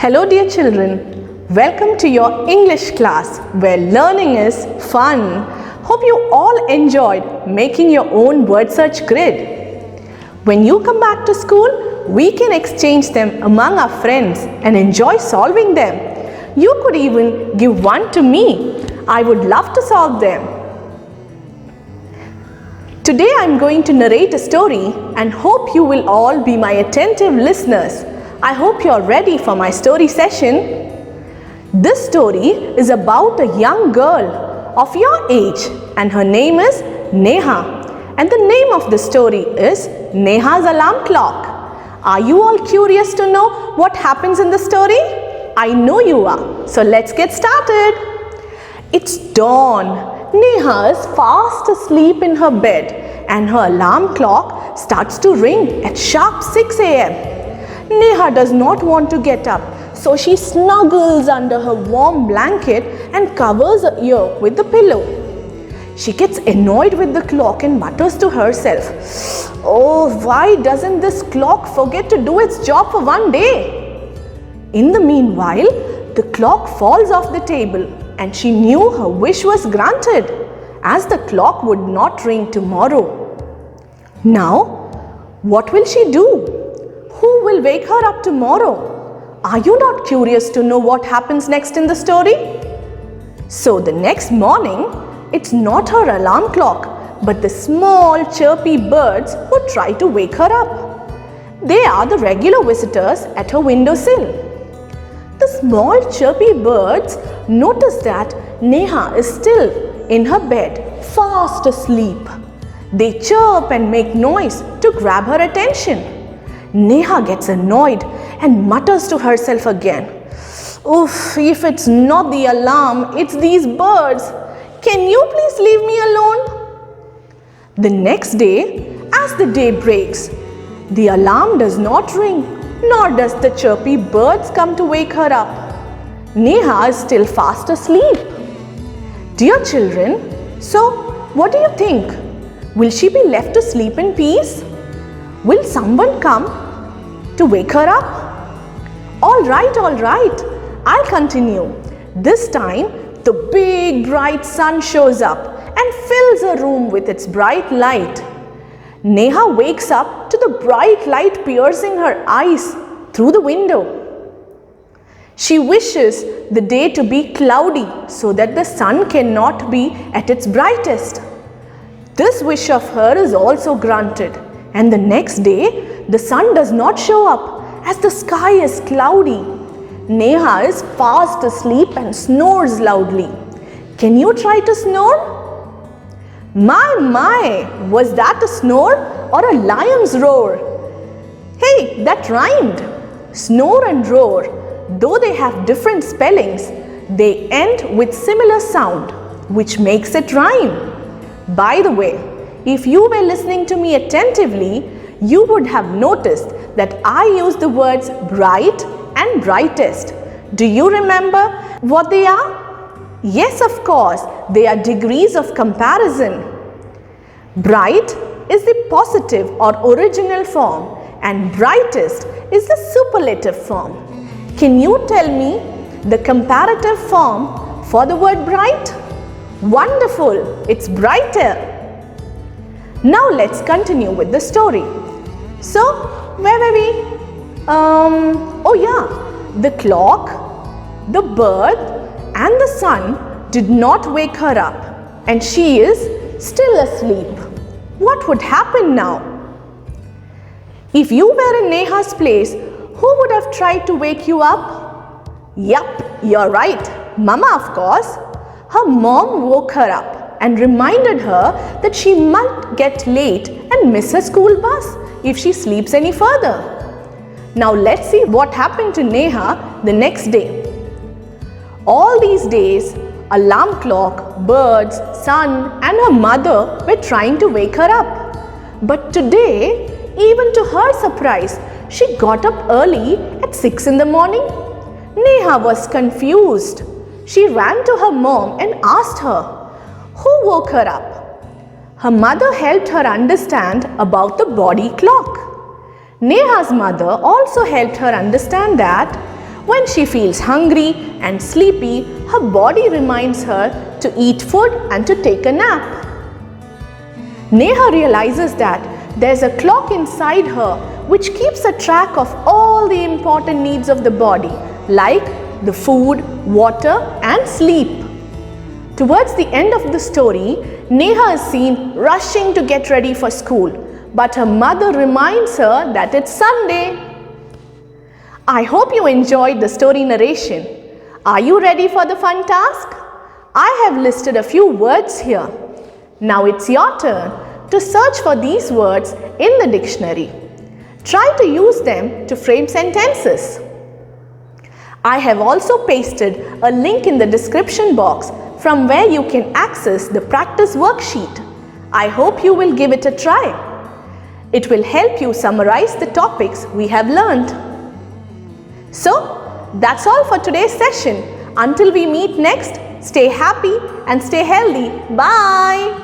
Hello dear children, welcome to your English class where learning is fun. Hope you all enjoyed making your own word search grid. When you come back to school, we can exchange them among our friends and enjoy solving them. You could even give one to me. I would love to solve them. Today I am going to narrate a story and hope you will all be my attentive listeners. I hope you are ready for my story session. This story is about a young girl of your age and her name is Neha. And the name of the story is Neha's alarm clock. Are you all curious to know what happens in the story? I know you are. So let's get started. It's dawn. Neha is fast asleep in her bed and her alarm clock starts to ring at sharp 6 a.m. Neha does not want to get up, so she snuggles under her warm blanket and covers her ear with the pillow. She gets annoyed with the clock and mutters to herself, "Oh, why doesn't this clock forget to do its job for one day?" In the meanwhile, the clock falls off the table and she knew her wish was granted, as the clock would not ring tomorrow. Now, what will she do? Who will wake her up tomorrow? Are you not curious to know what happens next in the story? So the next morning, it's not her alarm clock, but the small chirpy birds who try to wake her up. They are the regular visitors at her windowsill. The small chirpy birds notice that Neha is still in her bed, fast asleep. They chirp and make noise to grab her attention. Neha gets annoyed and mutters to herself again, "Oof, if it's not the alarm, it's these birds. Can you please leave me alone?" The next day, as the day breaks, the alarm does not ring, nor does the chirpy birds come to wake her up. Neha is still fast asleep. Dear children, so what do you think? Will she be left to sleep in peace? Will someone come to wake her up? All right, I'll continue. This time, the big bright sun shows up and fills her room with its bright light. Neha wakes up to the bright light piercing her eyes through the window. She wishes the day to be cloudy so that the sun cannot be at its brightest. This wish of her is also granted, and the next day, the sun does not show up as the sky is cloudy. Neha is fast asleep and snores loudly. Can you try to snore? My, was that a snore or a lion's roar? Hey, that rhymed. Snore and roar, though they have different spellings, they end with similar sound, which makes it rhyme. By the way, if you were listening to me attentively, you would have noticed that I use the words bright and brightest. Do you remember what they are? Yes, of course, they are degrees of comparison. Bright is the positive or original form and brightest is the superlative form. Can you tell me the comparative form for the word bright? Wonderful, it's brighter. Now let's continue with the story. So, where were we? The clock, the bird and the sun did not wake her up and she is still asleep. What would happen now? If you were in Neha's place, who would have tried to wake you up? Yup, you're right. Mama, of course. Her mom woke her up and reminded her that she might get late and miss her school bus if she sleeps any further. Now let's see what happened to Neha the next day. All these days, alarm clock, birds, sun and her mother were trying to wake her up. But today, even to her surprise, she got up early at 6 in the morning. Neha was confused. She ran to her mom and asked her, who woke her up? Her mother helped her understand about the body clock. Neha's mother also helped her understand that When she feels hungry and sleepy, her body reminds her to eat food and to take a nap. Neha realizes that there's a clock inside her which keeps a track of all the important needs of the body, like the food, water, and sleep. Towards the end of the story, Neha is seen rushing to get ready for school, but her mother reminds her that it's Sunday. I hope you enjoyed the story narration. Are you ready for the fun task? I have listed a few words here. Now it's your turn to search for these words in the dictionary. Try to use them to frame sentences. I have also pasted a link in the description box from where you can access the practice worksheet. I hope you will give it a try. It will help you summarize the topics we have learned. So, that's all for today's session. Until we meet next, stay happy and stay healthy. Bye!